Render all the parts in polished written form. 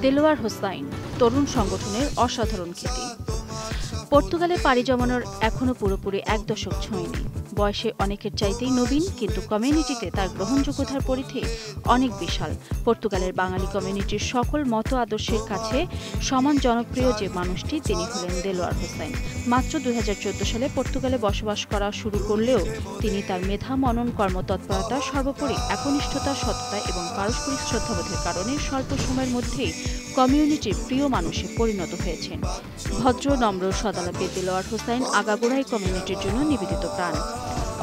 দেলোয়ার হোসাইন তরুণ সংগঠনের অসাধারণ খ্যাতি। পর্তুগালে পাড়ি জমানোর এখনো পুরোপুরি ১ দশক ছোঁয়নি। বয়সে অনেকের চাইতেই নবীন, কিন্তু কমিউনিটিতে তার গ্রহণযোগ্যতার পরিধি অনেক বিশাল। পর্তুগালের বাঙালি কমিউনিটির সকল মত আদর্শের কাছে সমান জনপ্রিয় যে মানুষটি, তিনি হলেন দেলোয়ার হোসাইন। মাত্র ২০১৪ সালে পর্তুগালে বসবাস করা শুরু করলেও তিনি তার মেধা, মনন, কর্মতৎপরতা, সর্বোপরি একনিষ্ঠতা, সততা এবং পারস্পরিক শ্রদ্ধাবোধের কারণে স্বল্প সময়ের মধ্যেই কমিউনিটির প্রিয় মানুষে পরিণত হয়েছেন। ভদ্র, নম্র, সদালাপী দেলোয়ার হোসাইন আগাগোড়াই কমিউনিটির জন্য নিবেদিত প্রাণ।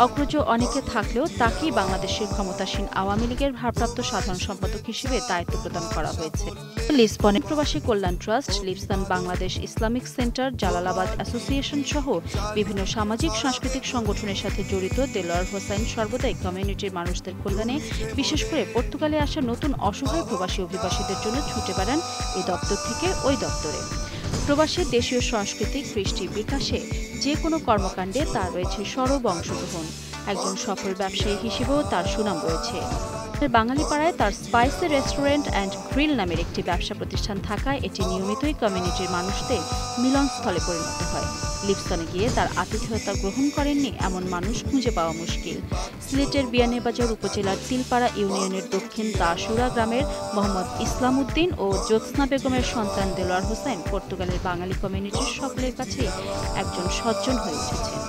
অগ্রজ অনেকে থাকলেও তাকেই বাংলাদেশের ক্ষমতাসীন আওয়ামী লীগের ভারপ্রাপ্ত সাধারণ সম্পাদক হিসেবে দায়িত্ব প্রদান করা হয়েছে। লিসবনে প্রবাসী কল্যাণ ট্রাস্ট, লিপসান Bangladesh Islamic centre, Jalalabad association সহ বিভিন্ন সামাজিক সাংস্কৃতিক সংগঠনের সাথে জড়িত দেলোয়ার হোসাইন সর্বদাই কমিউনিটির মানুষদের কল্যাণে, বিশেষ করে পর্তুগালে আসা নতুন অসহায় প্রবাসী অভিবাসীদের জন্য ছুটে বেড়ান এই দপ্তর থেকে ওই দপ্তরে। প্রবাসী দেশীয় সংস্কৃতি, কৃষ্টি বিকাশে যে কোনো কর্মকাণ্ডে তার রয়েছে সরব অংশগ্রহণ। একজন সফল ব্যবসায়ী হিসেবেও তার সুনাম রয়েছে। বাঙালি পাড়ায় তার স্পাইসি রেস্টুরেন্ট অ্যান্ড গ্রিল নামের একটি ব্যবসা প্রতিষ্ঠান থাকায় এটি নিয়মিতই কমিউনিটির মানুষদের মিলনস্থলে পরিণত হয়। লিপসনে গিয়ে তার আতিথেয়তা গ্রহণ করেননি এমন মানুষ খুঁজে পাওয়া মুশকিল। সিলেটের বিয়ানীবাজার উপজেলার তিলপাড়া ইউনিয়নের দক্ষিণ দাসুরা গ্রামের মোহাম্মদ ইসলাম উদ্দিন ও জ্যোৎস্না বেগমের সন্তান দেলোয়ার হোসাইন পর্তুগালের বাঙালি কমিউনিটির সকলের কাছেই একজন সজ্জন হয়ে উঠেছেন।